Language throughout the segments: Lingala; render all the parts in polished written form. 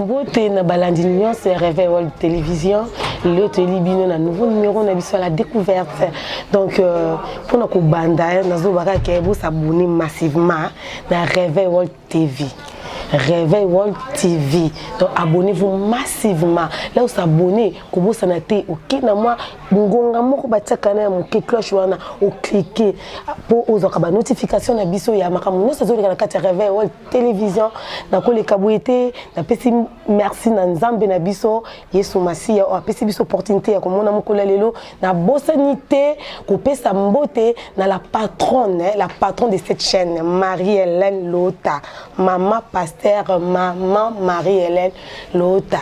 Beauté na balandi nyonso c'est Réveil World Télévision. Le Télébino na nouveau numéro on a vu sur la découverte. Donc pour nous banda nazo baka ke vous s'abonner massivement na Réveil World TV. Réveil World TV. Donc abonnez-vous massivement. Là où s'abonner, comme vous sanate, ok na moi ngonga moko bataka na mo cloche wana o cliquer pour aux okaba notification na biso ya makamu no sazo na kati Réveil World Télévision na ko le kabouete na pesi merci na nzambe na biso Yesu Masia o pesi biso opportunité ya komona mokola lelo na bosanité ko pesa mbote na la patronne de cette chaîne Marie-Hélène Lota maman pasteur maman Marie-Hélène Lota.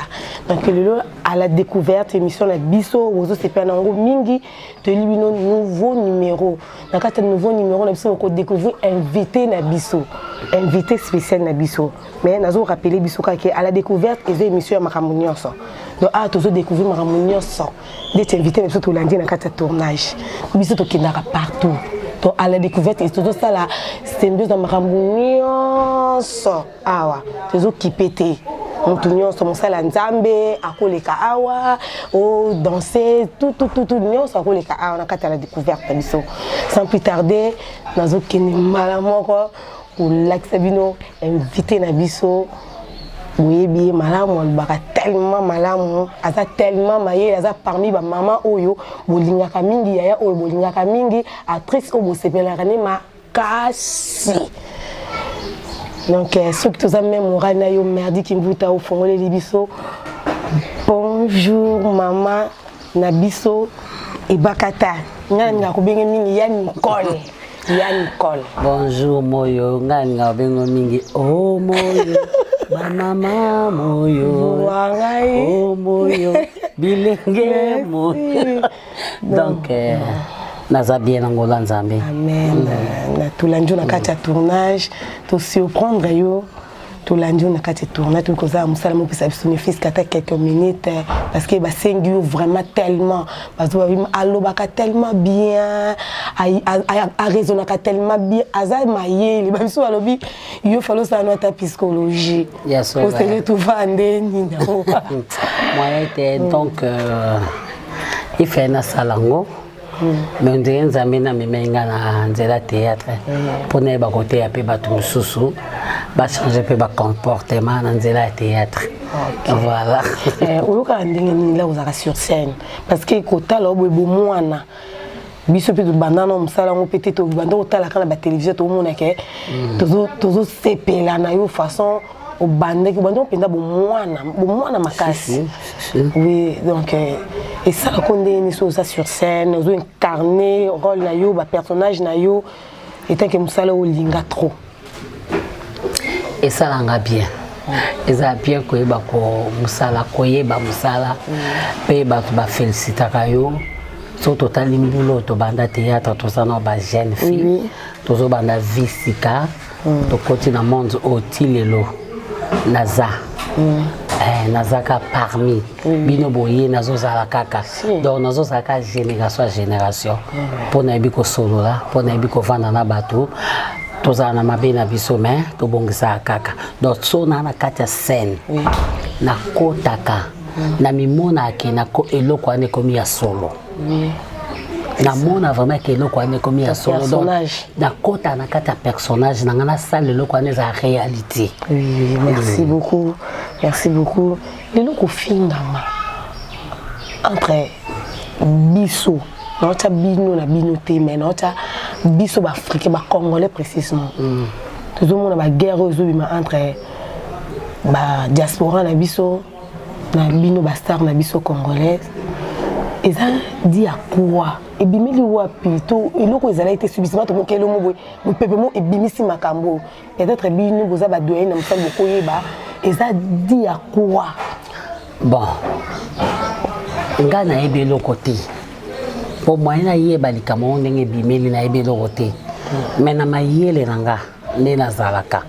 Donc lelo à la découverte émission na biso ozo sepenango mingi de libino nouveau numéro na kati nouveau numéro na biso ko découvrir invité na biso invité spécial na biso mais nazo rappeler biso ka à la découverte des émissions ya makambo nyonso donc tozo découvrir makambo nyonso d'être invité na biso to lundi na kati tournage biso to kindaka partout. Donc à la découverte et tout ça là c'est deux dans makambo nyonso awa tozo kipete mutu nyonso mosala nzambe akoleka awa o danser tout nyonso akoleka awa na kati ya la découverte biso sans plus tarder nazo kene mala moko ou l'axabino invité na biso boyebi malamu alobaka tellement malamu aza tellement maye aza parmi ba mama oyo bolingaka mingi yaya oyo bolingaka mingi actrice oyo bosepelaka ne makasi. Donc ceux qui ont même morana yo merdi qui mvuta au fond les libiso. Bonjour maman Nabiso et Bakata. Ngana kubenge mingi ya Nicole. Ya Nicole. Bonjour moyo ngana bengo mingi oh moyo. Ma maman moyo. Oh moyo. Bilenge moyo. Donc naza bien angola nzambe. Amen. Na tulanjo na kati ya tournage, to surprendre yo. Tulanjo na kati ya tournage, to koza musala mo pesa biso fils kata quelques minutes parce que ba sengi vraiment tellement parce que alobaka tellement bien, a raisonnaka tellement bien, aza maye, ba biso alobi yo falo sa na ta psychologie. Yes, on se retrouve ndeni na. Moi était donc il fait na salango. Mais on dirait que nous avons un théâtre pour ne pas côté un peu de sous changer un peu de comportement dans le théâtre. Voilà. On a sur scène parce que quand on a un biso pe bandana musala ngo peut-être bando otala kana ba télévision to mona ke tozo sepela na yo façon au bande ki bando penda bo mwana makasi. Oui, donc et ça qu'on est sur scène, on incarner rôle na yo ba personnage na yo et tant que musala o linga trop. Et ça langa bien. Et ça bien ko ba ko musala ko yeba musala pe ba to ba féliciter kayo. So total limbulo to banda théâtre to ça no ba jeune fille to zo banda visika to koti na monde otilelo naza nazaka parmi bino boye nazo zala kaka donc nazo zaka génération à génération pour na biko solo là pour na biko vanda na bateau to za na mabe na biso mais to bongisa kaka donc so na kati ya scène na kotaka na mimona ke na ko eloko ane komi ya solo. Na mona vraiment que eloko ane komi ya solo donc na kota na kata personnage na ngana salle eloko ane za réalité. Oui, merci beaucoup. Merci beaucoup. Eloko fingama entre biso notre bino na bino te mais notre biso ba africain ba congolais précisément. Tout le monde ba guerre entre ba diaspora na biso na bino ba star na biso congolaise. Et ça dit à quoi? Et bimeli wapi to eloko ezala été subissement to mokelo mo mo pepemo e bimisi makambo. Peut-être bino boza ba doyen na msala bokoyeba. Et ça dit à quoi? Bon. Ngana ebelo côté. Pour moi na yeba likamo ndenge bimeli na ebelo côté. Mais na mayele nanga ne nazalaka.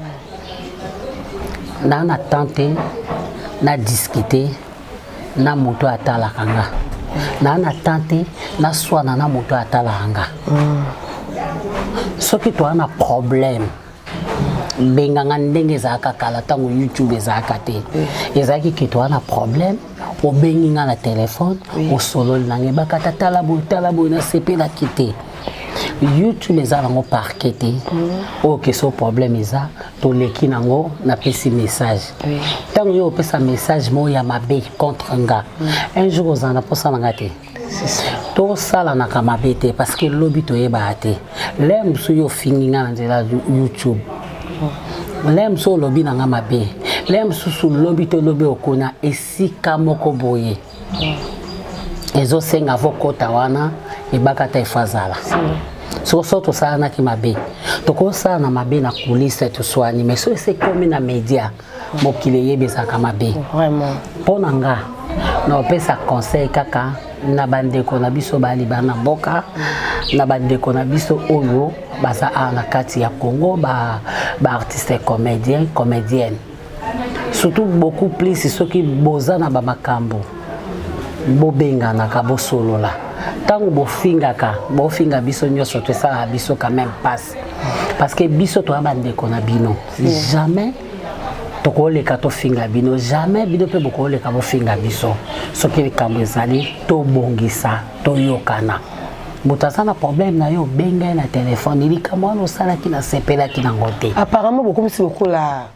Na tenté na discuter na moto atala kanga. Na tenté na swana na moto atala kanga. Ce qui toi un problème benganga ndenge ezalaka kala ntango YouTube ezalaka te ezalaki ke toa na problème obengi nga na telefone osololi nange bakata tala boye nasepelaki te YouTube eza nango parquet te oyo keso problème eza toleki nango napesi message ntango yo opesa message moko ya mabe contre nga un jour ozala na mposa na nga te tosalanaka mabe te parce que lobi toyebaka te le mosu yo ofingi nga na nzela YouTube le mosu olobi na nga mabe le mosusu lobi tolobi okona esika moko boye ezosenga vokota wana ebakata efazala so tosalanaki mabe tokosala na mabe na kulise toswani mais so ese komi na media mokili eyebi ezalaka mabe mpo na nga na opesa conseil kaka na bandeko na biso baliba na mboka na bandeko na biso oyo baza na kati ya Congo ba artiste comédienne surtout beaucoup plus soki boza na ba makambo bobenganaka bosolola tango bofinga biso nyonso tosala biso quand même passe parce que biso toya bandeko na bino jamais tokoleka tofinga bino jamais bino mpe bokoleka bofinga biso soki likambo ezali tobongisa toyokana moto aza na problème na yo bengai na telefone likambo wana osalaki nasepelaki nango te apparemment bokomisi lokola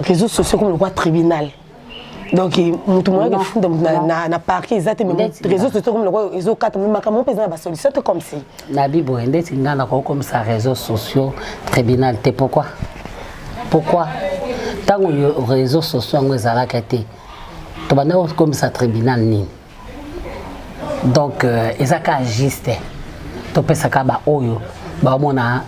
réseaux sociaux comme le roi tribunal. Donc, mutu mwana funda na parquet ezate mais réseaux sociaux comme le roi réseau 4 mais makambo pesa na solution te comme si na bibo ndeti ngana ko comme ça réseaux sociaux tribunal te pourquoi tango réseaux sociaux ngezalaka te to bana comme ça tribunal ni donc ezaka juste to pesa ka ba oyo ba mona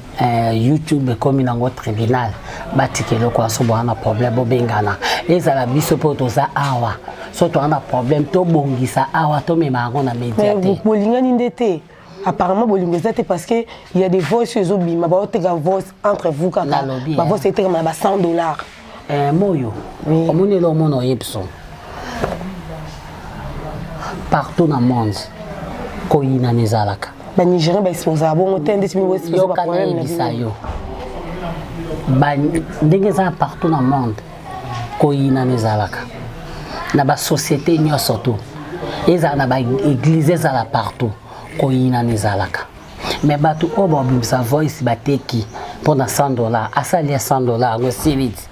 YouTube comme nango tribunal batikelo kwa so bana problème bobengana ezala biso po toza awa so to ana problème to bongisa awa to mema ngo na media te mais bolingani ndete apparemment bolingezate parce que il y a des voices sur Zobima ba oteka voice entre vous kaka ba voice était comme ba $100 moyo omoni lo mono yepso partout dans le monde koyina nezalaka ba Nigérien ba exposer bon tende si bo exposer ba problème na bisayo ba ndenge za partout dans le monde koyina nezalaka na ba société nyonso to eza na ba église eza la partout koyina nezalaka mais batu obo bimsa voice bateki pona $100 asali $100 ngo siviti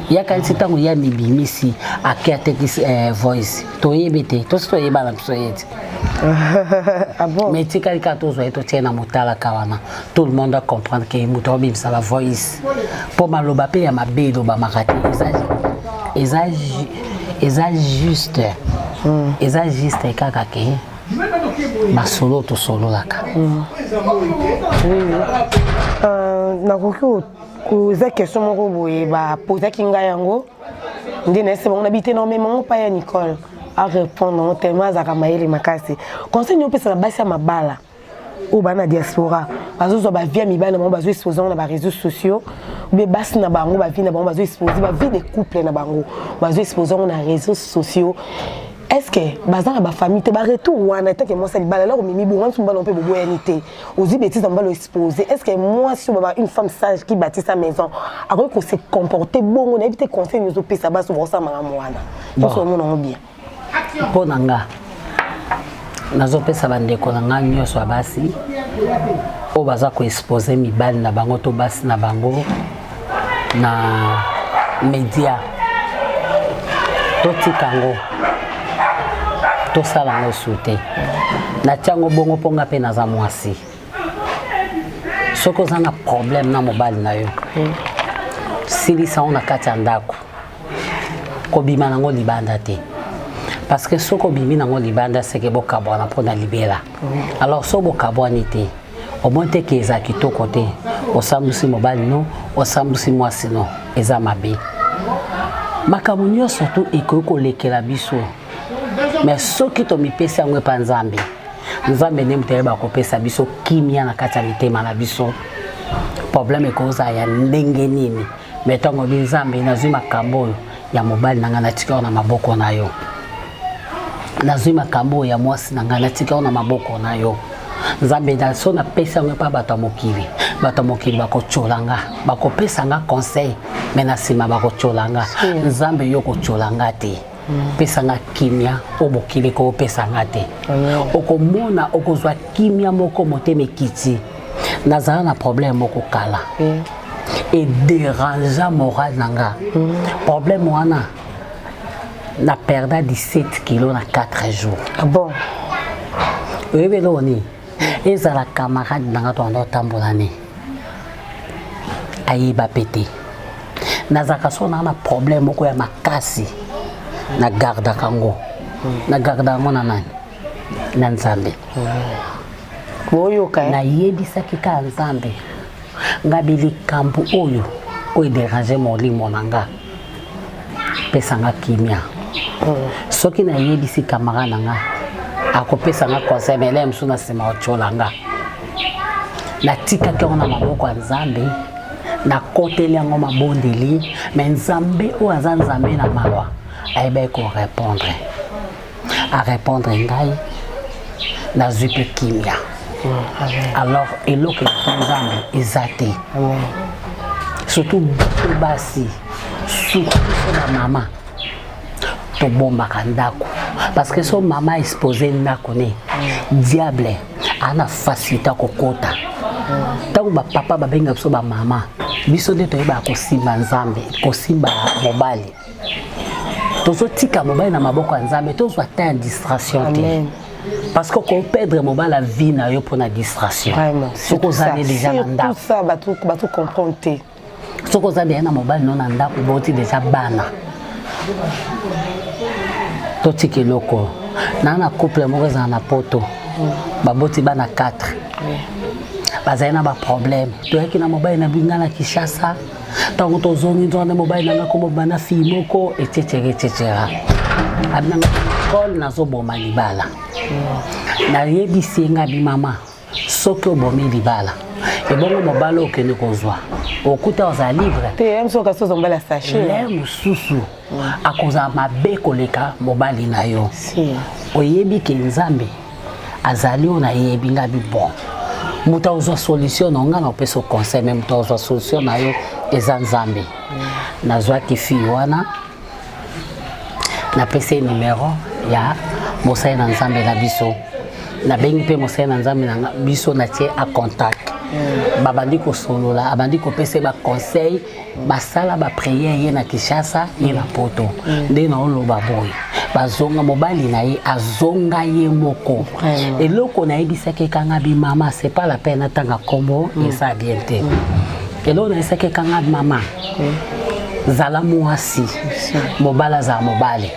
yaka nsitango ya mibimisi akiateki voice toyebete to yeba na psoyeti ah bon mais tikali ka tozo eto tiena motala kawana tout le monde doit comprendre que muto bimsa la voice pour maloba pe ya mabelo ba makati eza juste kaka ke masolo to solo laka na koza question moko boye ba poser kinga yango ndine se bon habité énormément pas ya Nicole à répondre tellement za kamaeli makasi conseil nyo pesa na basi ya mabala ou bana diaspora bazo ba via mibana mo bazo exposer na ba réseaux sociaux be basi na bango ba vie na bango bazo exposer ba vie de couple na bango bazo exposer na réseaux sociaux. Est-ce que bazana ba famille te ba retour wana tant que moi ça libala là mimi bon on peut bobo yanité ozi bêtise on va le exposer. Est-ce que moi si on va une femme sage qui bâtit sa maison après qu'on se comporter bon on éviter conseil nous opé ça bas sur ça maman wana tout ce monde on bien pour nanga nazo pesa bandeko nanga nyoso basi o baza ko exposer mibali na bango to basi na bango na media to tikango to sala ngo sute na tiango bongo ponga pe na za mwasi soko zanga problème na mobali na yo sili sa ona kati ndako ko bima nango libanda te parce que soko bimi nango libanda c'est que bokabwana pona libela alors so bokabwani te au moins te ke za kitoko te osambusi mobali no osambusi mwasi no eza mabe makamunyo surtout ekoko lekela biso mais soki to mipesi yango pa nzambe ne muteba ko pesa biso kimia na kati ya mitema na biso problème ekoza ya ndenge nini mais tango binzambe nazwi makambo ya mobali nanga na tika na maboko na yo nazwi makambo ya mwasi nanga na tika na maboko na yo nzambe da so na pesa yango pa bato mokili bato mokili bako cholanga bako pesanga conseil mais na sima bako cholanga nzambe yoko cholanga te pesanga kimia obokili ko pesanga te okomona okozwa kimia moko moteme kiti nazala na problème moko kala et dérangeant moral nanga problème wana na perda 17 kilos na 4 jours. Ah bon? Oui, mais l'oni. Et ça la camarade nanga to ando tambolani. Ayi ba pété. Nazaka so na problème moko ya makasi. Na garda kango. Na garda mona nani. Na nzambe. Boyo kay. Na yebisa kika nzambe. Ngabili kampu oyo ko déranger molimo nanga. Pesanga kimia. Soki na yebisi camarade nanga akopesa nga conseil mais là msuna sema ocholanga na tika ke ona maboko ya nzambe na koteli yango mabondeli mais nzambe o aza nzambe na mawa ayeba ko répondre ngai na zupe kimia alors eloko ya nzambe ezate surtout basi surtout na mama to bomba kandako parce que son maman exposé ndako ne diable ana facilité kokota tango ba papa ba benga biso ba mama biso nde to yeba ko simba nzambe ko simba mobali tozo tika mobali na maboko ya nzambe tozo ata distraction te parce que ko perdre mobali la vie na yo pour na distraction soko zali déjà na ndako tout ça batu comprendre te soko zali na mobali non na ndako boti déjà bana totiki loko nana couple moko za na poto baboti bana 4 bazali na ba problème toyaki na mobali na binga na Kishasa tango tozongi nzona mobali na ko bana fille moko etc abinanga kol na zo boma libala na yebisi nga bi mama soki obomi libala ebongo mobali okende kozwa okuta oza libre te mso ka so zombala sachet le mususu akoza mabe koleka mobali na yo oyebi ke nzambe azali ona yebi nga bi bon muta ozo solution nga na peso conseil même muta ozo solution na yo eza nzambe nazwa ki fi wana na pese numéro ya mosai na nzambe na biso na bengi pe mosai na nzambe na biso na tie a contact babandi ko solola abandi ko pese ba conseil basala ba prière ye na Kishasa ye na poto nde na oloba boy bazonga mobali na ye azonga ye moko eloko na yebisaki kanga bi mama c'est pas la peine tanga kombo et ça bien te eloko na yebisaki kanga mama zala mwasi mobala za mobali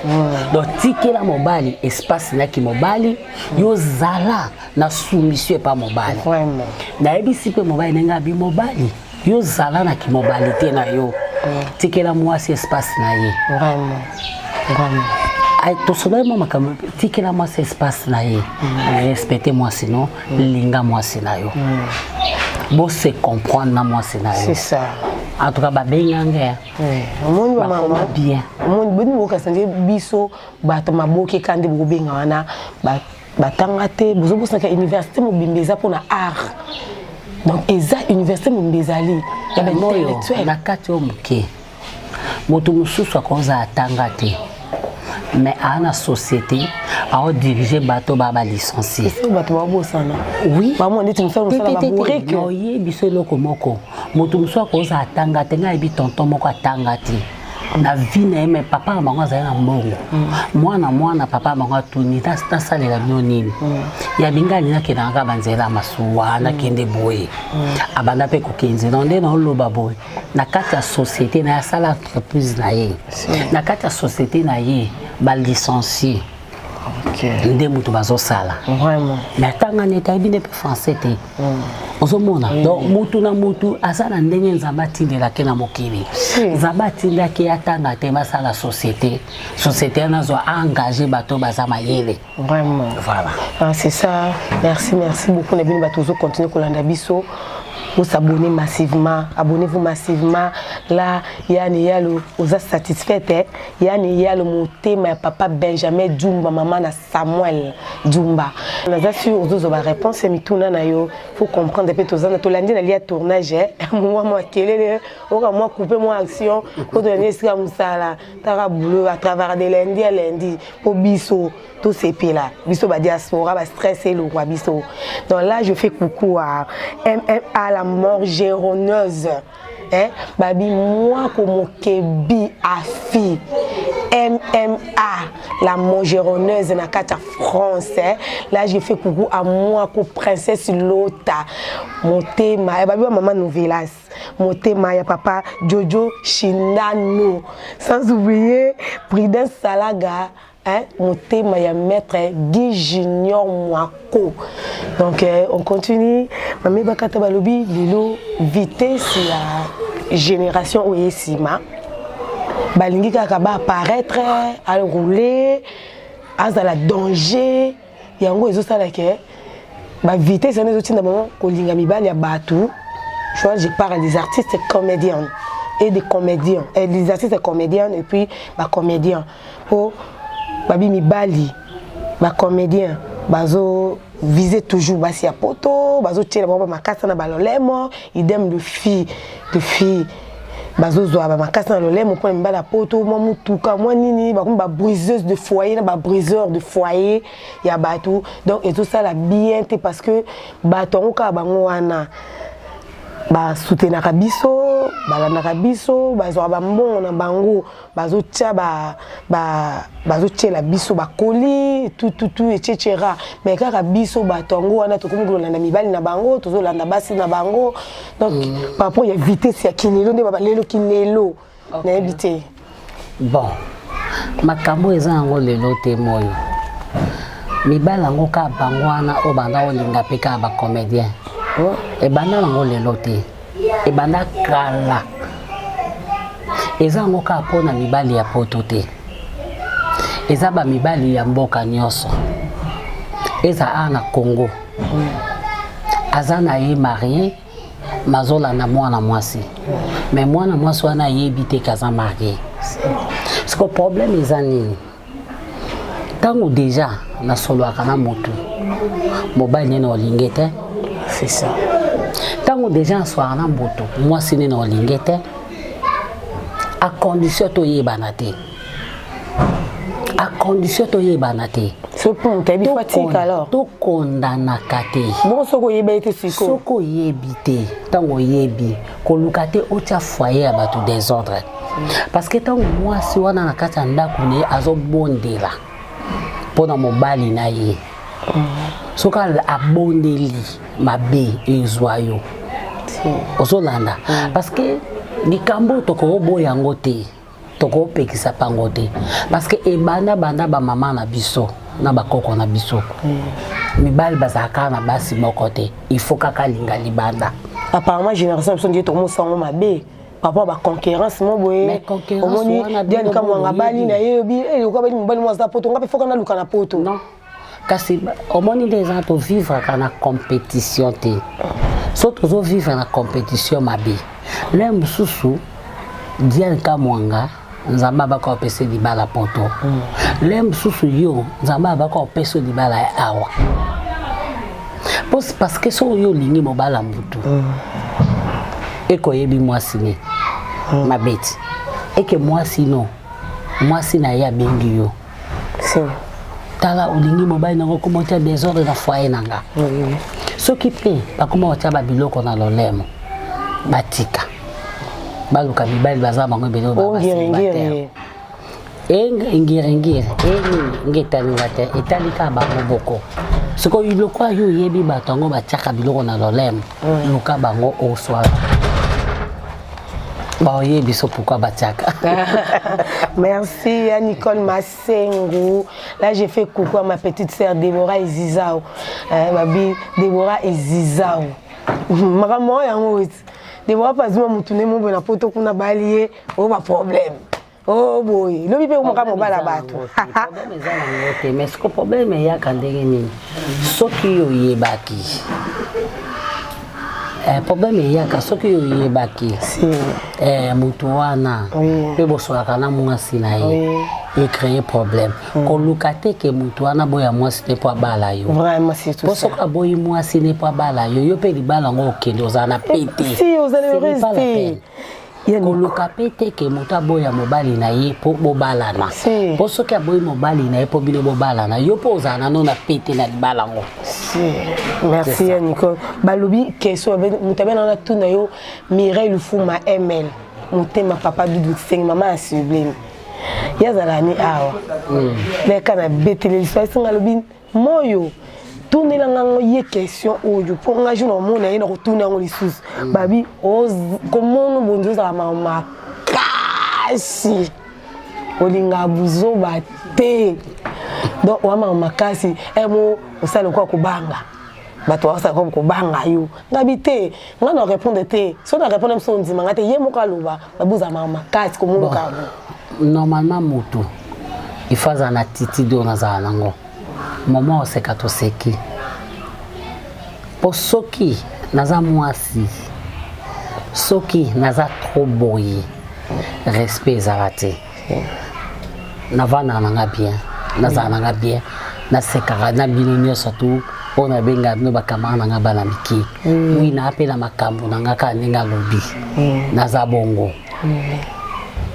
donc tikela mobali espace na ki mobali yo zala na soumission pas mobali vraiment na yebisi pe mobali nenga bi mobali yo zala na ki mobilité na yo tikela mwasi espace na ye vraiment ay to soba mama kam tikela mwasi espace na ye respecter mwasi no linga mwasi na yo bo se comprendre na mwasi na yo c'est ça. En tout cas, babenganga. Omoni ba mama bien. Omoni boni boka sanje biso bato maboke kande bobenga wana batanga te bozo bosaka université mobimbeza pona art. Donc eza université mobimbezali ya ba intellectuel na kati o muke. Moto mususu akoza atanga te. Mais à la société, à diriger bateau baba licencié. C'est bateau baba sana. Oui. Maman dit tu fais on sala babouré que. Oye biso loko moko. Moto muso akoza atanga te nga ebi tonton moko atanga te. Na vie na me papa na bango za na mbongo. Mwana papa bango tuni ta salela nonini. Ya bingani na kenanga banzela masuwa na kende boye. Abanda pe ko kenze ndé na loba boye. Na kati ya société na sala entreprise na ye. Na kati ya société na ye ba licencié. OK. Ndé mutu bazo sala. Vraiment. Mais tanga neta bine pe français te. Ozomona. Donc mutu na mutu asala ndenge nzamba tindela ke na mokili. Nzamba tindela ke atanga te masala société. Société nazo engagé bato bazama yele. Vraiment. Voilà. Ah, c'est ça. Merci beaucoup na bino bato zo continuer kolanda biso. vous s'abonnez massivement, abonnez-vous massivement. Là, il y a le vous êtes satisfait, il y a le monté ma papa Benjamin Djumba, maman na Samuel Djumba. On a sûr aux autres réponses et mituna na yo, faut comprendre depuis tous ans. Tout lundi il y a tournage, moi télé, moi couper moi action, pour donner ce comme ça là, tara boulot à travers de lundi à lundi pour biso tous ces pays là, biso ba diaspora ba stressé le roi biso. Donc là je fais coucou à MMA la morgeronneuse. Hein? Babi, moi comme kebi à fille MMA la morgeronneuse na carte France. Là je fais coucou à moi comme princesse Lota. Mon thème, babi maman Novelas. Mon thème, ya papa Jojo Shinano. Sans oublier Prudence Salaga. Hein? Mon thème, il y a maître Guy Junior Mwako. Donc, on continue. Mamie Bakata Balobi, Lilo, vitesse, la génération Oyesima. Balingi Kakaba apparaître, à rouler, à la danger. Il y a un gros ça là que vitesse, c'est un outil d'abord qu'on l'ingamiba, il y a batou. Je parle des artistes comédiens et des comédiens. Et des artistes comédiens et puis comédiens. Pour babi mibali ba comédien bazo viser toujours basi ya poto bazo tirer ba makasa na balolemo idem de fille bazo zo ba makasa na lolemo pour mbala poto mo mutuka mo nini ba briseuse de foyer na ba briseur de foyer ya batou donc et tout ça la bien parce que batongo ka bango wana ba soutenaka biso balandaka biso bazwa ba mbongo na bango bazotia bazotia biso bakoli tout etc. mais kaka biso batongo wana tokomi kolanda mibali na bango tozolanda basi na bango donc par rapport ya vitesse ya kinelo nde babalelo kinelo na éviter bon makambo eza ngo lelo te moyo mibali ngo ka bango wana obanda olinga pe ka ba comédien et banda nango lelo te et banda kala eza ngo ka pona mibali ya poto te eza ba mibali ya mboka nyonso eza ana Congo azana ye marié mazola na mwana mwasi mais mwana mwasi wana yebi te kaza marié parce que problème eza nini tango déjà na solo akana motu mobali nene olingete. C'est ça. Tant que des gens sont en boto, moi c'est une olingete, à condition to y banate. À condition to y banate. Ce point, tu es fatigue alors. To condamna kate. Bon, soko yebite siko. Soko yebite. Tango yebi, kolukate ocha foyer à batu désordre. Parce que tant moi si wana na kata ndaku ne azo bondela. Pona mobali na ye. Soka abondeli mabe ezwayo ozolanda parce que likambo toko boya ngote toko pekisa pangote parce que ebanda banda ba mama na biso na bakoko na biso mibali bazaka na basi mokote il faut kaka linga libanda apparemment génération biso ndiye tomo sango mabe papa ba concurrence mo boye omoni diane kamwanga bali na yebi ko bali mobali mo za poto ngape foka na luka na poto non kasi omoni des gens to vivre kana compétition te so to vivre na compétition mabe le mususu diane kamwanga nzamba ba ko pese di bala poto le mususu yo nzamba ba ko pese di bala awa parce que so yo lingi mo bala mbutu eko yebi mwasi ni mabeti eke mwasi no mwasi na ya bengi yo si tala ulingi mobile nango komotia désordre na foyer nanga soki pe bakoma otia ba biloko na lolemo batika baluka mibali baza bango belo ba ngiri ngetalinga te etalika bango boko soko iloko yo yebi batongo batiaka biloko na lolemo luka bango oswa bah oui, biso pourquoi batiaka. Merci à Nicole Massengo. Là j'ai fait coucou à ma petite sœur Déborah Ezizao. Ma bille Déborah Ezizao. Maman ya ngoti. Déborah pas moi mutune mo bona poto kuna balié, oh pas problème. Oh boy, le bébé mo kama bala bato. Problème za na ngote, mais ce problème ya kandenge nini. Soki yo yebaki. problème il y a ka soki yo yebaki mutu wana pe bosoka na mwasi na ye et créer problème ko lukate ke mutu wana boya mwasi te po bala yo vraiment c'est tout ça posoka boyi mwasi ne po bala yo pe libala ngo okende ozana pété si vous allez rester koluka pete ke muta boya mobali na ye po bobalana po soki aboyi mobali na ye po bino bobalana yo po ozana no na pete na libala ngo merci Nicole balobi question mutabena na tuna yo Mireille Lufuma ML mutema papa Doudou Seng maman sublime yazalani awa leka na betele so singa lobi moyo tourner la ye question oyo pour nga jour mon na ko tourner ngo lisusu babi comment bonzo za mama kasi olinga buzo bate donc wa mama kasi emo osala ko kubanga bato osala ko kubanga yo ngabi te nga na répondre te so na répondre so ndima ngate ye mo kaloba babuza mama kasi comment ka normalement moto il faut en attitude on za nango maman oseka toseki po soki naza mwasi soki naza trop boyi respect ezalate navana nanga bien naza nanga bien nasekaka na bino nyonso tu mpo na benga bino bakamara nanga bana miki wi na apela makambo nanga kaka ndenge alobi naza bongo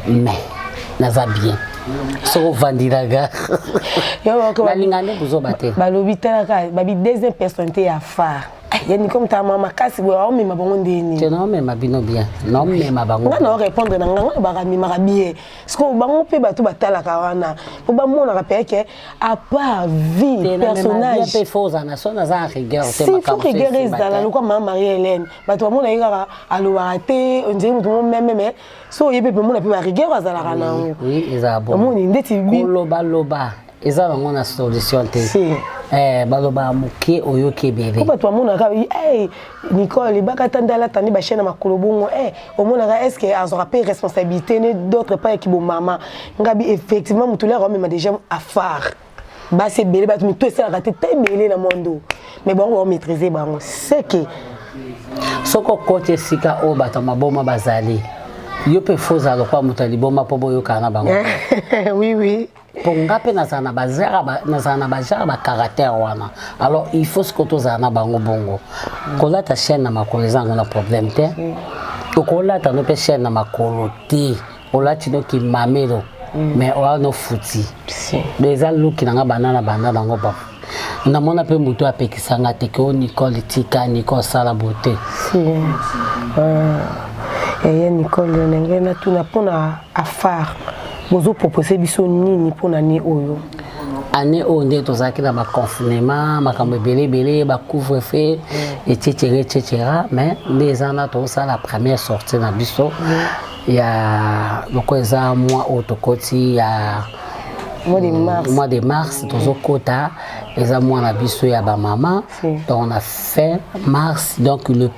mais naza bien so vandiraga balingane buzobate balobi talaka babi deuxième personne te ya phare yani comme ta mama kasi bo me mabongo ndeni te non me mabino bien non me mabango nga na répondre na nga ba mi marabie parce que bango pe bato batalaka wana po ba mona rappeler que à part vie personnage pe foza na sona za rigueur te makambo c'est rigueur ezala lokwa mama Marie-Hélène bato mona yaka aloba te on dirait mutu même so yebe pe mona pe ba rigueur azala kana oui ezala bon moni ndeti loba ezala ngona solution te baloba muke oyo kebele ko bato mona ka Nicole baka tandala tandi ba chaîne makolo bongo au mona ka est-ce que azora pas responsabilité ne d'autres pas qui bon maman ngabi effectivement mutula ko même déjà à phare ba c'est belé ba tout ça raté très belé dans monde mais bon on maîtriser bango c'est que soko côté sika o bata maboma bazali yo pe foza lo kwa mutali boma po boyo kana bango oui ponga pe nazana bazara ba caractère wana alors il faut ce que tozana bango bongo kola ta chaîne na makolo zango na problème te kola ta no pe chaîne na makolo te ola tino ki mamelo mais ola no futi les aluki nanga banana ngo ba na mona pe mutu apekisanga te ko Nicole tika Nicole sala beauté Nicole nengena tuna pona afar bozo proposer biso nini pona ni oyo année onde tozaki na ba confinement makambo belé ba couvre-feu etc. mais les ana to ça la première sortie na biso il y a lokoza mois autokoti ya mois de mars tozokota eza mois na biso ya ba maman donc on a fait mars donc le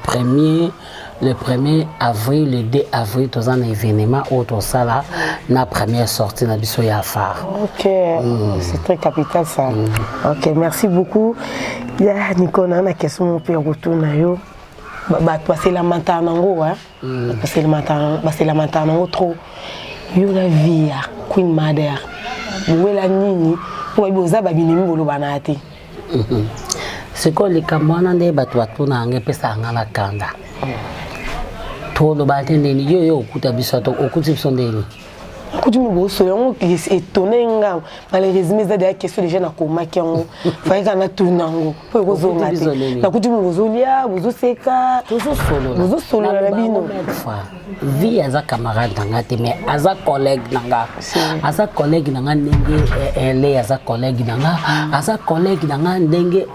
1er avril, le 2 avril, tous un événement autour de ça là, la première sortie na biso ya phare. Ok, c'est très capital ça. Ok, merci beaucoup. Ya Nicole, on a question mon père retourne yo. Passer la mentale nango hein. Passer la mentale nango trop. Yo la vie ya Queen Mother. Wela nini? Pour boza babini mbolo banate. C'est quoi les kamwana nde bato batuna nge pesa ngala kanda. Todo batende ni yo okuta bisato okuti bisondeni kuti muboso yango étonné nga malheureusement ça des questions déjà na koma kiango faika na tunango po kozonga te na kuti mubozolia bozoseka bozosolo na bino vie aza camarade nanga te mais aza collègue nanga ndenge ele aza collègue nanga ndenge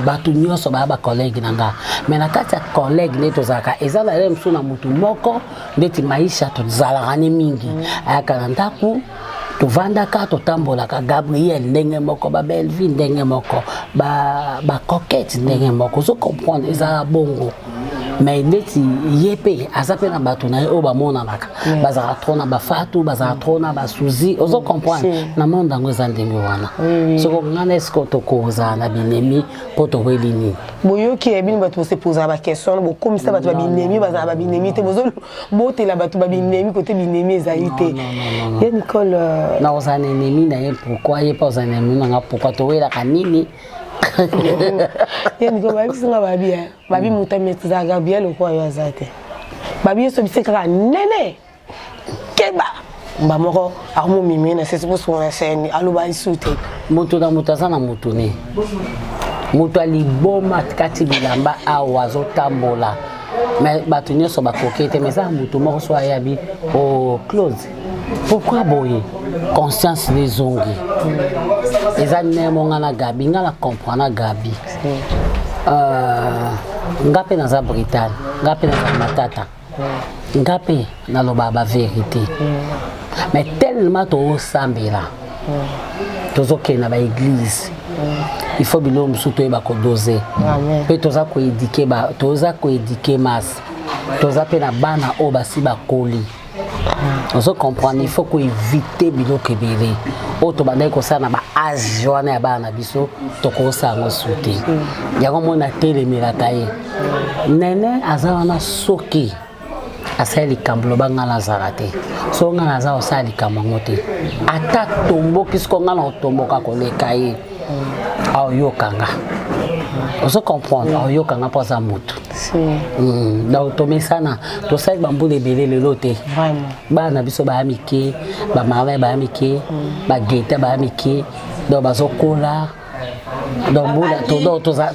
batu nyonso ba collègue nanga mais na kati ya collègue ne tozaka ezala ele msu na mutu moko ndeti maisha tozalaka ne mingi aka ndaku tovandaka totambolaka Gabriel ndenge moko ba Belleville ndenge moko ba coquette ndenge moko zo comprendre ezala bongo mais neti yepe azape na bato na o ba mona naka bazara trona ba fatu bazara trona ba suzi ozo comprendre na monde ngo za ndenge wana soko ngana esko to koza na binemi poto welini boyoki ebini bato se poser ba question bo comme ça bato ba binemi bazara ba binemi te bozo botela bato ba binemi côté binemi ezalité ya Nicole na ozana ennemi na ye pourquoi ye pas ozana ennemi na pourquoi to wela kanini ya Nicole ba bisinga babi mutameti za Gabriel ko yo azate babi so biseka nene keba ba moko amu mimi na c'est pour son scène aloba isute moto na mutaza na mutune moto aliboma kati bilamba awazo tambola mais bato nyonso bakokete mais ça moto moko so ayabi au close pourquoi boye conscience les ongi eza nemo ngana Gabi ngana comprendre Gabi ngape na za Britannia ngape na za matata ngape na loba ba vérité mais tellement to sambela tozoke na ba église il faut bilom surtout e ba ko doser pe toza ko éduquer masse toza pe na bana o basi ba koli ozo comprendre il faut ko éviter biloko ebele o to bandai ko sana ba âge wana ya bana biso to ko sango souté yango mona telemela kaye nene azawana soki asali kambulo banga na zarate so nga na za osali kamangote ata tombo kisko nga na tomboka ko lekaye au yokanga ozo comprendre au yokanga pour ça mutu donc to mesana to sai bambule belele lote vraiment bana biso ba amike ba mama ba amike ba geta ba amike do bazokola donc bula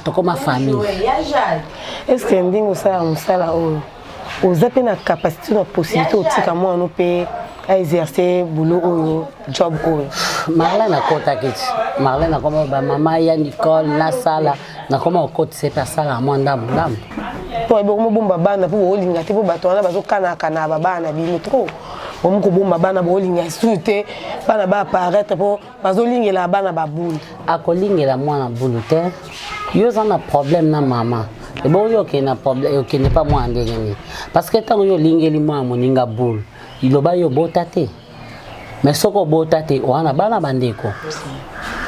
to comme famille est-ce que ndingo ça musala o ozape na capacité na possibilité otika moi no pe à exercer boulot ou job ou Marlène a kota kiti Marlène a comme ba maman ya Nicole na sala na comme au côté c'est pas ça la moi ndam to ebe mo bomba bana po olinga te po bato wana bazo kana ba bana bino trop bomo ko bomba bana bo olinga sute bana ba apparaître po bazo lingela bana ba boule akolingela mwana boule te yo za na problème na maman et bon yo ke na problème yo ke ne pas moi ndengeni parce que tant yo lingeli mwa moninga boule iloba yo botate mais soko botate wana bana bandeko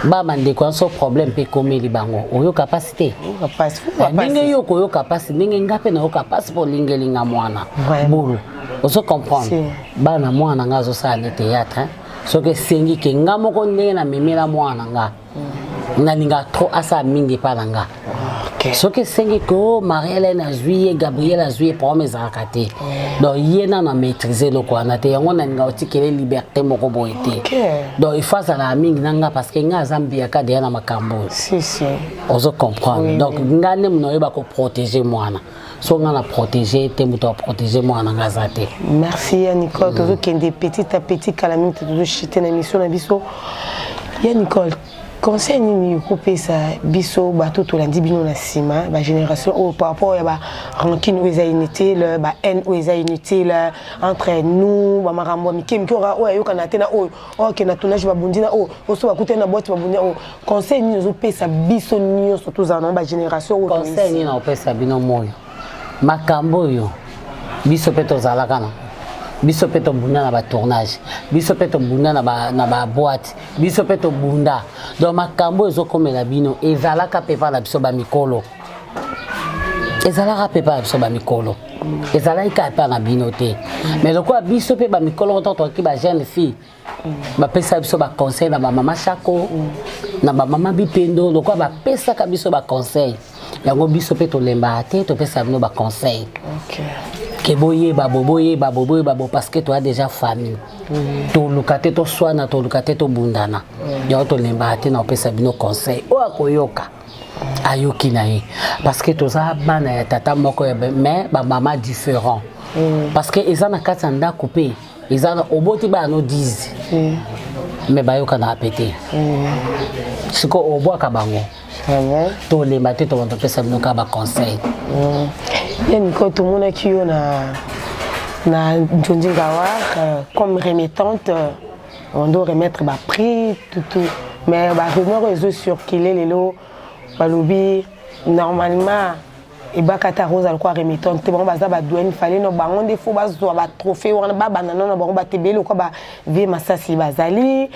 baba ndeko so problème pe komeli bango oyo capacité ndenge yo ko yo capacité ndenge ngape na yo capacité pour lingelinga mwana boule oso comprendre bana mwana ngazo sa ne théâtre soki sengi ke nga moko ndenge na memela mwana nga nalinga trop asa mingi pa nga soki sengi ko Marie-Hélène a joué Gabriel a joué pour mes akate donc yena na maîtriser le quoi na te yango na nga otikele liberté moko boité donc il faut ça la mingi nanga parce que nga zambia ka de na makambo si ozo comprendre donc nga ne mno yeba ko protéger mwana so nga na protéger te muto protéger mwana nga zate merci Nicole toujours kende petit à petit kala minute toujours chiter na mission na biso ya Nicole conseil ni couper ça biso bato to landi bino na sima ba génération au par rapport à ba rancune ou inutile ba haine ou inutile entre nous ba marambo mikim ki ora o yo kana tena o ke na tournage ba bundina o so ba kutena boîte ba bundina o conseil ni zo pesa biso ni surtout za ba génération o conseil ni na pesa bino moyo makambo yo biso peto zala kana biso peto bunda na ba tournage biso peto bunda na ba boîte biso peto bunda donc makambo ezo komela bino ezalaka pepa na biso ba mikolo ezalaka pepa na biso ba mikolo ezalaka pepa na bino te mais lokwa biso pe ba mikolo to ki ba jeune fille ba pesa biso ba conseil na ba mama Chako na ba mama Bipendo lokwa ba pesa ka biso ba conseil yango biso peto lemba te to pesa bino ba conseil que boye babo parce que tu as déjà famille to lukate to swana to lukate to bundana ya to lembate na opesa bino conseil o akoyoka ayoki na ye parce que to za bana ya tata moko ya mais ba mama différent parce que ezana katanda coupé ezana oboti ba no 10 mais bayoka na apete siko obwa ka bango to lembate to to pesa bino ka ba conseil il y a une côte tout le monde qui na Ndjondingawa comme remettante on doit remettre ba prix tout mais ba rumeur réseau circuler les lots ba lobby normalement et bakata rose alikuwa remettant te bango baza ba douane fallait no bango des fois bazwa ba trophée wana ba banana no bango ba tebele ko ba vie masasi bazali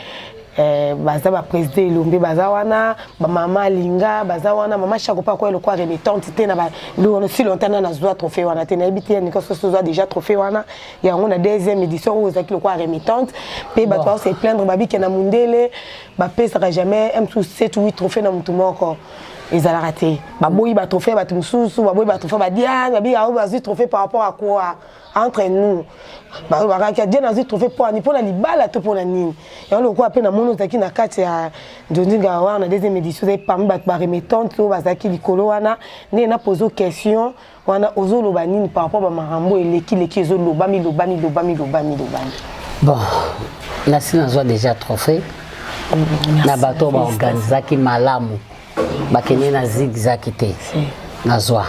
baza ba président Elombe baza wana ba mama linga baza wana mama chakopa ko alikuwa remettant te na ba lo si longtemps na zwa trophée wana te na ebiti ni ko so zwa déjà trophée wana ya on a deuxième édition où zaki le quoi remettant pe ba toi se plaindre babi ke na mundele ba pesa jamais M7 8 trophées na mutu moko ils allaient rater. Baboui ba trophée ba tumsusu, baboui ba trophée ba diane, babi a eu trophée par rapport à quoi entre nous. Ba ba ka diane a eu trophée pour ni pour la libala to pour la nini. Et on le quoi peine na mono zaki na kati ya Ndinga wa na deuxième édition des parmi ba remettante to bazaki likolo wana ne na poser question wana ozo loba nini par rapport ba marambo eleki zo loba mi. Bon, la sina zo déjà trophée. Na bato ba organizaki malamu. Bakene na zigzag te na zwa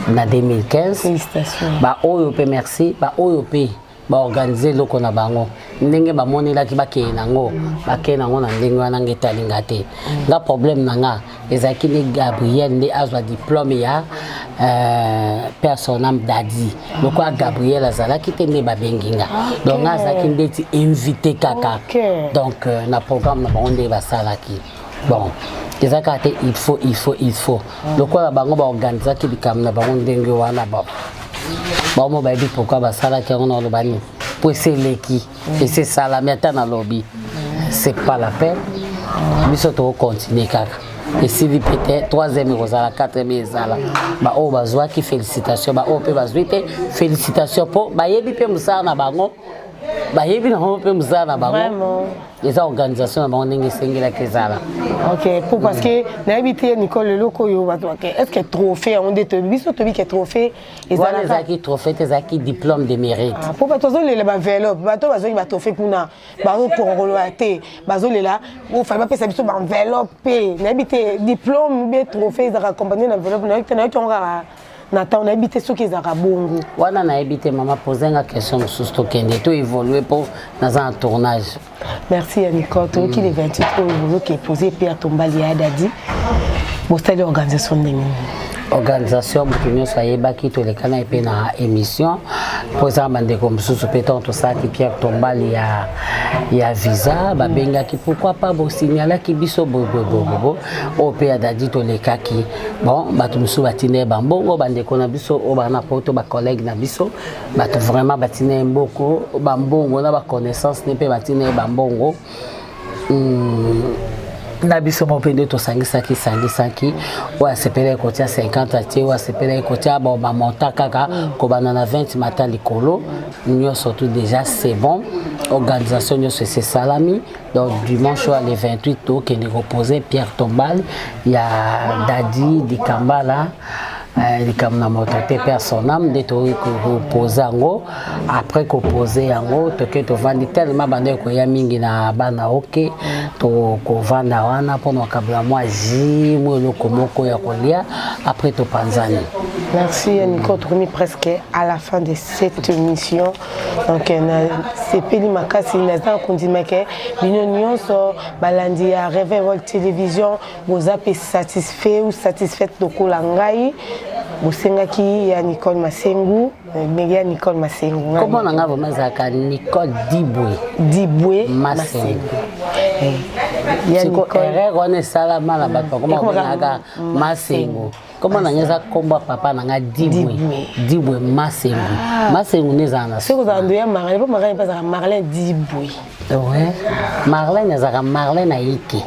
na 2015 félicitations ba oyo pe merci ba oyo pe ba organiser loko na bango ndenge ba monela ki bakene nango bakene nango na ndenge wana ngeta linga te nga problème nanga ezaki ni Gabriel ndi azwa diplôme ya personnam dadi loko Gabriel azalaki te ne ba benginga donc azaki ndeti invité kaka donc na programme na bango nde ba salaki bon il faut le quoi la bango ba organiser ki bikam na bango ndenge wana ba mo ba bi pourquoi ba sala ki on lo bani pour c'est leki et c'est ça la meta na lobby c'est pas la peine biso to continuer kaka et si vi peut-être troisième rosala quatrième ezala ba o bazwa ki félicitations ba o pe bazwite félicitations pour ba yebi pe musala na bango ba yebi na ho pe musala na bango vraiment les organisations na bango ndenge sengela kezala. Ok, pour parce que n'habité Nicole le loco yo est-ce que trophée on dit biso to bi que trophée ezala zaki trophée zaki diplôme de mérite. Pour pas tozo le enveloppe bato bazo ba trophée pour na bazo koroloate bazo le là ou fa pas pesa biso ba enveloppe n'habité diplôme be trophée za accompagner l'enveloppe na ki on ga Nathan, on a habité ceux qui ont bongo. On a habité, maman, poser une question sur ce qui tout évolué pour dans un tournage. Merci Nicole. Tout qui est 28 euros qui est posé Pierre Tombali à Dadi. Vous savez l'organisation de organisation pour soyez baki to les canaux et na émission pour ça mandé comme sous pétant tout ça qui Pierre Tombali ya visa ba benga qui pourquoi pas bo signaler qui biso bo au père Dadi to les kaki bon ba tout sous batine bambongo bande kona biso o ba na poto ba collègue na biso ba tout vraiment batine mboko bambongo na ba connaissance ne pe batine bambongo na biso mopende to sangisaki wa sepele kotia 50 ati wa sepele kotia ba monta kaka ko banana 20 matin likolo nyo surtout déjà c'est bon organisation nyo c'est salami donc dimanche le 28 to qui est reposé Pierre Tombal il y a Dadi di Kambala comme na mototé personnel de to poser ngo après ko poser ngo to ke to vandi tellement bande ko ya mingi na bana OK to ko vanda wana pour makabla moi ji mo lo komoko ya kolia après to panzani. Merci Nico, on est presque à la fin de cette émission. Donc c'est Peli Makasi l'instant qu'on dit que l'union so balandi à Réveil Télévision vous avez satisfait ou satisfaite de kolangai. Bosengaki ya Nicole Masengu, Megia Nicole Masengu. Comment on a vraiment zaka Nicole Diboué Masengu. Ya Nicole on est salama la bato comment on a Masengu. Comment on a combat papa nanga Diboué Masengu. Masengu nezana. C'est vous avez Marlène pas Marlène Diboué. Ouais. Marlène ezaka Marlène Aïké.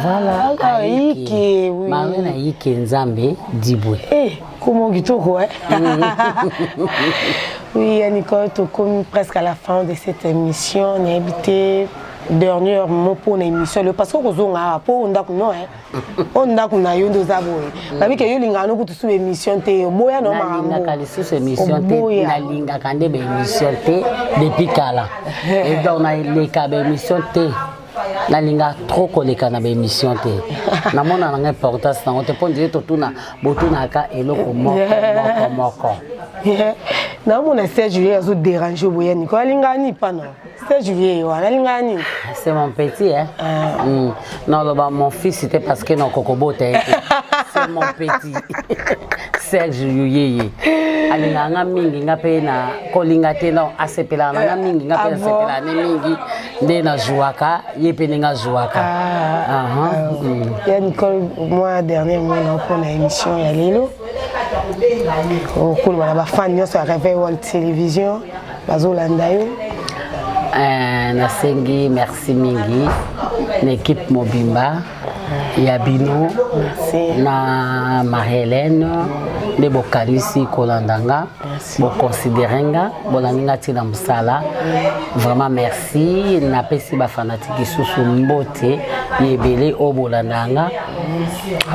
Voilà. Aïké. Oui. Marlène Aïké Nzambe Diboué. Comment kitoko hein? Oui, Nicole, tu comme presque à la fin de cette émission, on a habité dernier mot pour l'émission le parce que on a pour on non hein. On a qu'on a eu deux abonnés. Parce que yo linga no kutu sous émission te boya no marambo. Na linga sous émission te na linga kande be émission te depuis kala. Et donc na les ka be émission te na linga trop koleka na be émission te. Na mona na importance na on te pon dire tout na botuna ka eloko moko. Na mona 16 juillet azo déranger boya ni ko linga ni pas non. 16 juillet yo linga ni. C'est mon petit hein. Non mon fils c'était parce que non kokobo te. C'est mon petit. Serge Yuyeye alinga nga mingi nga pe na kolinga te na asepela nga mingi nga pe asepela ne mingi nde na jouaka ye pe nga jouaka ya Nicole moi dernier mois pour la émission ya lelo okulu bana ba fan nyonso ya Réveil World Télévision bazolanda yo nasengi merci mingi l'équipe mobimba Yabino na Marie-Hélène de bokalisi kolandanga bo considérenga bolandinga tina musala vraiment merci na pesi ba fanatiki susu mbote yebele o bolandanga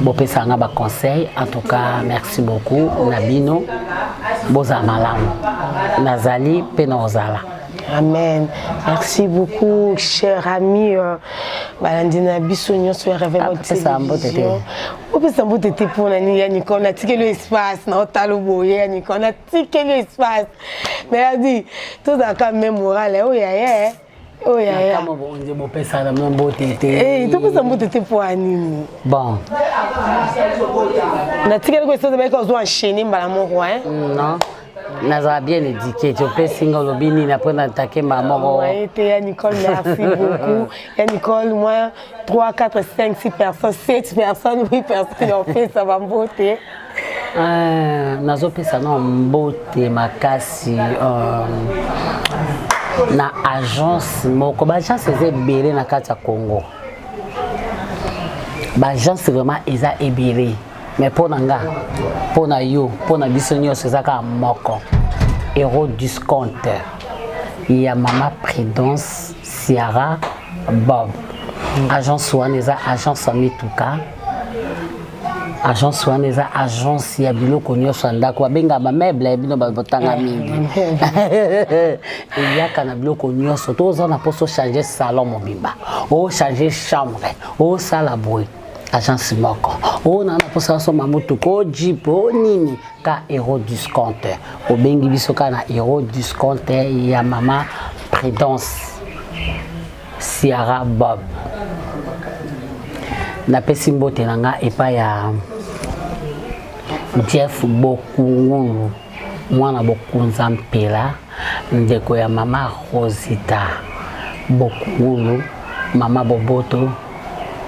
bo pesanga ba conseil en tout cas merci beaucoup Nabino boza malamu nazali penozala. Amen. Merci beaucoup, cher ami. Balandina Bissonio sur Réveil World Télévision. On peut s'en botter pour la nuit. On a tiqué l'espace. On a taloboyé. On a tiqué l'espace. Mais elle a dit, tout ça quand même moral. Oh yeah. Oh yeah. On peut s'en botter. Eh, tu peux s'en botter pour la nuit. Bon. On a tiqué l'espace. On a enchaîné. Non. Naza bien éduqué, tu peux single bini na prendre attaquer maman. Ouais, Nicole, merci beaucoup. Et Nicole, moi 3 4 5 6 personnes, 7 personnes, 8 personnes ont fait ça va beauté. Nazo pesa na beauté makasi na agence moko ba agence ezebele na kati ya Congo. Ba agence vraiment eza ebele. Mais pour Nanga, pour na yo, pour na bisonyo c'est ça comme moko. Héros discounter. Il y a Maman Prudence, Ciara, Bob. Agence Waneza, agence Amituka. Agence Waneza, agence Yabilo Konyo Sanda kwa benga ba meuble bino ba botanga mingi. Il y a kanabilo Konyo soto on a poso changer salon mobimba. O changer chambre, o sala boy. Agence moko. On a posé son mamutu ko jeep nini ka héros discounter. O bengi biso ka na héros discounter ya Maman Prudence Ciara Bob. Na pesi mbote nanga epa ya Jeff Bokungulu mwana Bokunza mpela ndeko ya Mama Rosita Bokungulu Mama Boboto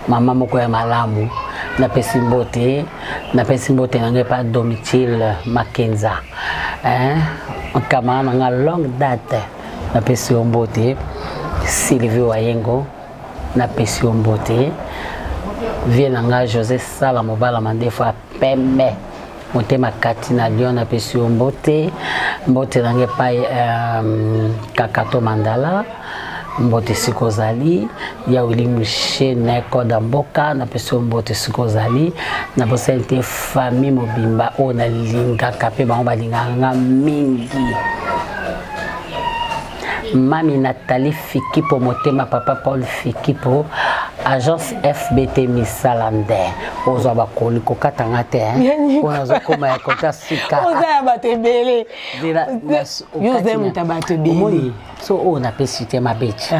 Mama moko ya malamu na pesi mbote nanga pa Domitille Makenza kama nanga longue date na pesi mbote Sylvie Wayengo na pesi mbote vie nanga José Sala mobala mandefa pembe motema kati na Lyon na pesi mbote nanga pa Kakato Mandala mbote sikozali ya Willy Mouché Neko Damboka na peso mbote sikozali na bosente famille mobimba ona linga kape ba balinganga mingi Mami Nathalie Fikipo motema papa Paul Fikipo agence FBT Misalande ozo ba koliko katanga te ona zo koma ya kota sika ozo ya batebele dira yoze mutabatebele so on a pesité ma bête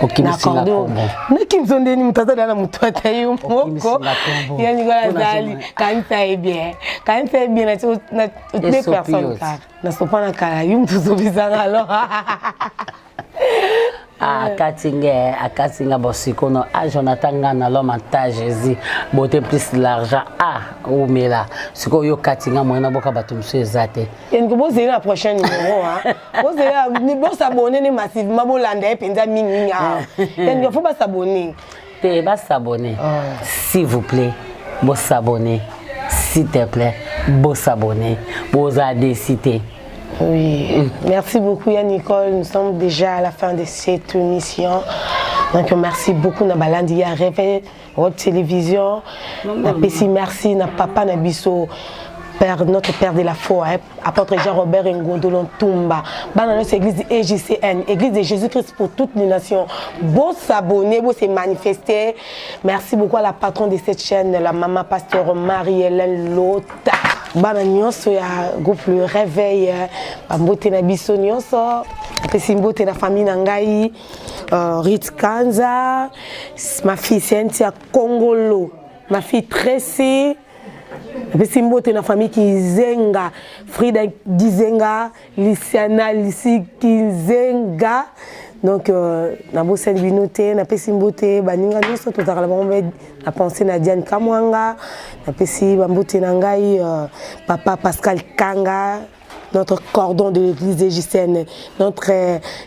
okimisila kombo nakimzondeni mutazala na mutata yumoko yani gola zali kanisa bien na deux personnes na sopana kala yumtuzobizanga alors akatinga bosikono a Jonathan ngana l'homme ta Jésus boté plus l'argent ou mela siko yo katinga moyena boka bato mso ezate yengo bozeli la prochaine numéro bozeli ni bo s'abonner ni massivement bolanda et penza mingi yengo faut pas s'abonner te ba s'abonner s'il vous plaît bo s'abonner s'il te plaît bo s'abonner bo adéciter. Oui, merci beaucoup Nicole. Nous sommes déjà à la fin de cette émission. Donc merci beaucoup na balandi ya Réveil World Télévision. Merci na papa na biso père notre père de la foi apôtre Jean-Robert Ngondolon Tumba. Dans notre église EJCN, église de Jésus-Christ pour toutes les nations. Bon s'abonner, bon se manifester. Merci beaucoup à la patronne de cette chaîne, la maman pasteur Marie-Hélène Lota. Bana nyonso ya groupe Le Réveil mbote na biso nyonso pesi mbote na famille na ngai Rit Kanza ma fille Cynthia Kongolo ma fille Tracy napesi mbote na famille Kizenga, Frida Gizenga, Luciana Lisi Kizenga. Donc nabosani bino te napesi mbote baninga nyonso tozala bango na pensée na Diane Kamwanga, napesi bambote na ngai papa Pascal Kanga, notre cordon de l'église égyptienne, notre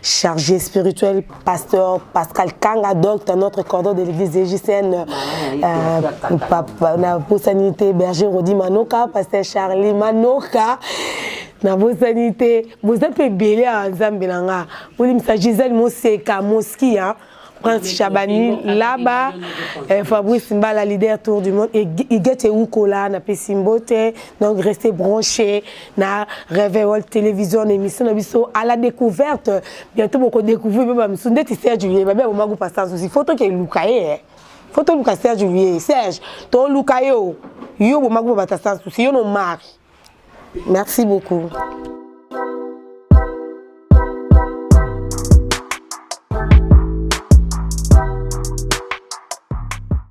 chargé spirituel, pasteur Pascal Kanga, docteur, notre cordon de l'église égyptienne, na sanité berger Rodi Manoka, pasteur Charlie Manoka, na sanité, vous avez belé à Nzambelanga, vous avez Gisèle Moseka, Moski, Prince Chabani, là-bas, Fabrice Mbala, leader tour du monde, et Igete Oukola, na Pessimbote, donc restez branchés, na Réveil Télévision, émission à la découverte. Bientôt, beaucoup découvrir, même si vous Serge Juliet, mais vous m'avez pas ça aussi. Photo qui est Lucaé, photo Lucas Serge Juliet, Serge, ton Lucayo, yo, vous m'avez pas ça aussi, yo, non marre. Merci beaucoup.